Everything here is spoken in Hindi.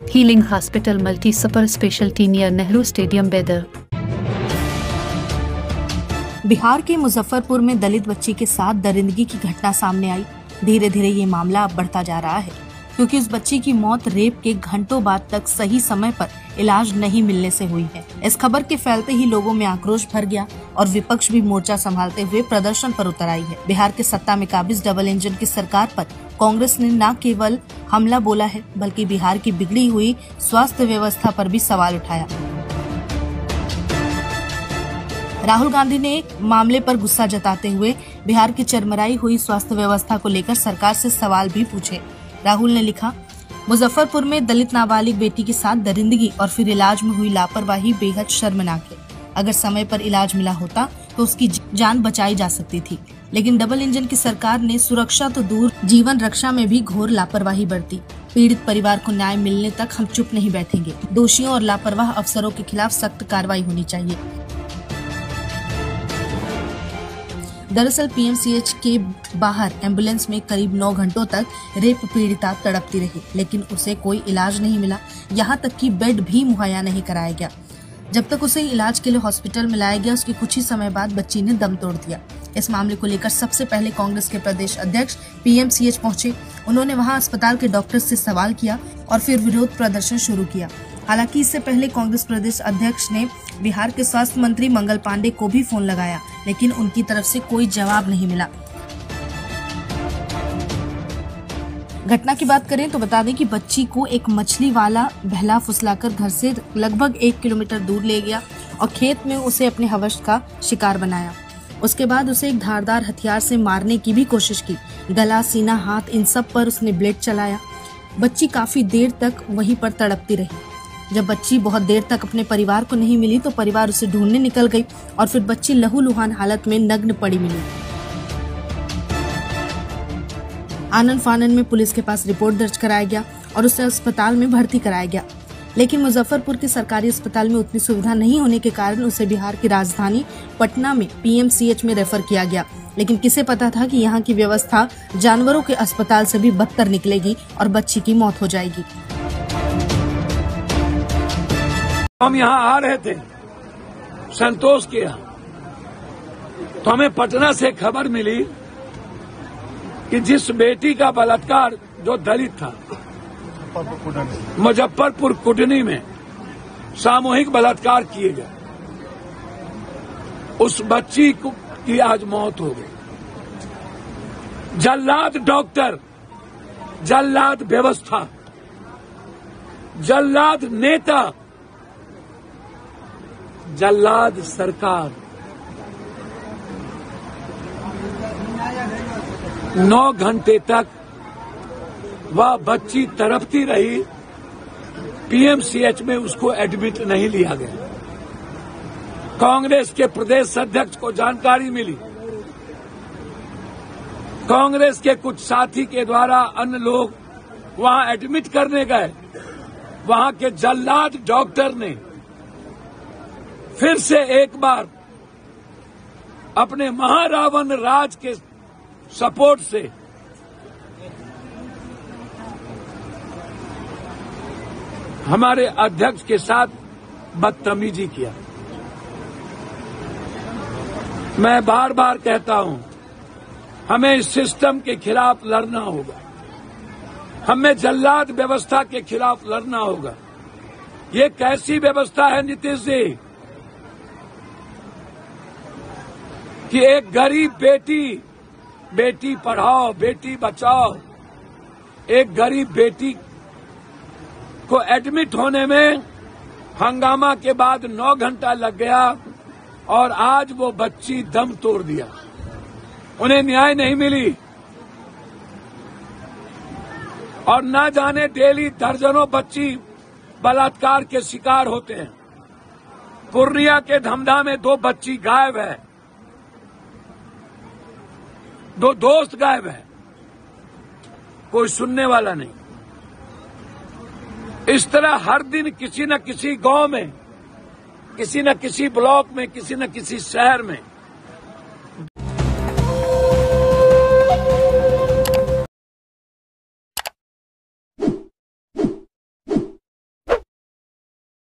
Healing hospital multi super speciality near Nehru stadium बेदर। बिहार के मुजफ्फरपुर में दलित बच्ची के साथ दरिंदगी की घटना सामने आई। धीरे धीरे ये मामला अब बढ़ता जा रहा है क्योंकि उस बच्ची की मौत रेप के घंटों बाद तक सही समय पर इलाज नहीं मिलने से हुई है। इस खबर के फैलते ही लोगों में आक्रोश भर गया और विपक्ष भी मोर्चा संभालते हुए प्रदर्शन पर उतर आई है। बिहार के सत्ता में काबिज डबल इंजन की सरकार पर कांग्रेस ने न केवल हमला बोला है बल्कि बिहार की बिगड़ी हुई स्वास्थ्य व्यवस्था पर भी सवाल उठाया। राहुल गांधी ने मामले पर गुस्सा जताते हुए बिहार की चरमराई हुई स्वास्थ्य व्यवस्था को लेकर सरकार से सवाल भी पूछे। राहुल ने लिखा, मुजफ्फरपुर में दलित नाबालिग बेटी के साथ दरिंदगी और फिर इलाज में हुई लापरवाही बेहद शर्मनाक है। अगर समय पर इलाज मिला होता तो उसकी जान बचाई जा सकती थी, लेकिन डबल इंजन की सरकार ने सुरक्षा तो दूर जीवन रक्षा में भी घोर लापरवाही बरती। पीड़ित परिवार को न्याय मिलने तक हम चुप नहीं बैठेंगे। दोषियों और लापरवाह अफसरों के खिलाफ सख्त कार्रवाई होनी चाहिए। दरअसल पीएमसीएच के बाहर एम्बुलेंस में करीब 9 घंटों तक रेप पीड़िता तड़पती रही, लेकिन उसे कोई इलाज नहीं मिला। यहाँ तक कि बेड भी मुहैया नहीं कराया गया। जब तक उसे इलाज के लिए हॉस्पिटल में लाया गया, उसके कुछ ही समय बाद बच्ची ने दम तोड़ दिया। इस मामले को लेकर सबसे पहले कांग्रेस के प्रदेश अध्यक्ष पीएमसीएच पहुंचे। उन्होंने वहां अस्पताल के डॉक्टर से सवाल किया और फिर विरोध प्रदर्शन शुरू किया। हालांकि इससे पहले कांग्रेस प्रदेश अध्यक्ष ने बिहार के स्वास्थ्य मंत्री मंगल पांडे को भी फोन लगाया, लेकिन उनकी तरफ से कोई जवाब नहीं मिला। घटना की बात करें तो बता दें कि बच्ची को एक मछली वाला बहला फुसलाकर घर से लगभग 1 किलोमीटर दूर ले गया और खेत में उसे अपने हवस का शिकार बनाया। उसके बाद उसे एक धारदार हथियार से मारने की भी कोशिश की। गला, सीना, हाथ, इन सब पर उसने ब्लेड चलाया। बच्ची काफी देर तक वहीं पर तड़पती रही। जब बच्ची बहुत देर तक अपने परिवार को नहीं मिली तो परिवार उसे ढूंढने निकल गई और फिर बच्ची लहूलुहान हालत में नग्न पड़ी मिली। आनन फानन में पुलिस के पास रिपोर्ट दर्ज कराया गया और उसे अस्पताल में भर्ती कराया गया, लेकिन मुजफ्फरपुर के सरकारी अस्पताल में उतनी सुविधा नहीं होने के कारण उसे बिहार की राजधानी पटना में पीएमसीएच में रेफर किया गया। लेकिन किसे पता था कि यहाँ की व्यवस्था जानवरों के अस्पताल से भी बदतर निकलेगी और बच्ची की मौत हो जाएगी। हम यहाँ आ रहे थे संतोष के यहाँ, तो हमें पटना से खबर मिली कि जिस बेटी का बलात्कार जो दलित था, मुजफ्फरपुर कुटनी में सामूहिक बलात्कार किए गए, उस बच्ची की आज मौत हो गई। जल्लाद डॉक्टर, जल्लाद व्यवस्था, जल्लाद नेता, जल्लाद सरकार 9 घंटे तक वह बच्ची तड़पती रही। पीएमसीएच में उसको एडमिट नहीं लिया गया। कांग्रेस के प्रदेश अध्यक्ष को जानकारी मिली। कांग्रेस के कुछ साथी के द्वारा अन्य लोग वहां एडमिट करने गए। वहां के जल्लाद डॉक्टर ने फिर से एक बार अपने महारावण राज के सपोर्ट से हमारे अध्यक्ष के साथ बदतमीजी किया। मैं बार बार कहता हूं, हमें इस सिस्टम के खिलाफ लड़ना होगा। हमें जल्लाद व्यवस्था के खिलाफ लड़ना होगा। ये कैसी व्यवस्था है नीतीश जी कि एक गरीब बेटी पढ़ाओ, बेटी बचाओ, एक गरीब बेटी को एडमिट होने में हंगामा के बाद 9 घंटा लग गया और आज वो बच्ची दम तोड़ दिया। उन्हें न्याय नहीं मिली और न जाने डेली दर्जनों बच्ची बलात्कार के शिकार होते हैं। पूर्णिया के धमधा में 2 बच्ची गायब है, 2 दोस्त गायब है, कोई सुनने वाला नहीं। इस तरह हर दिन किसी न किसी गांव में, किसी न किसी ब्लॉक में, किसी न किसी शहर में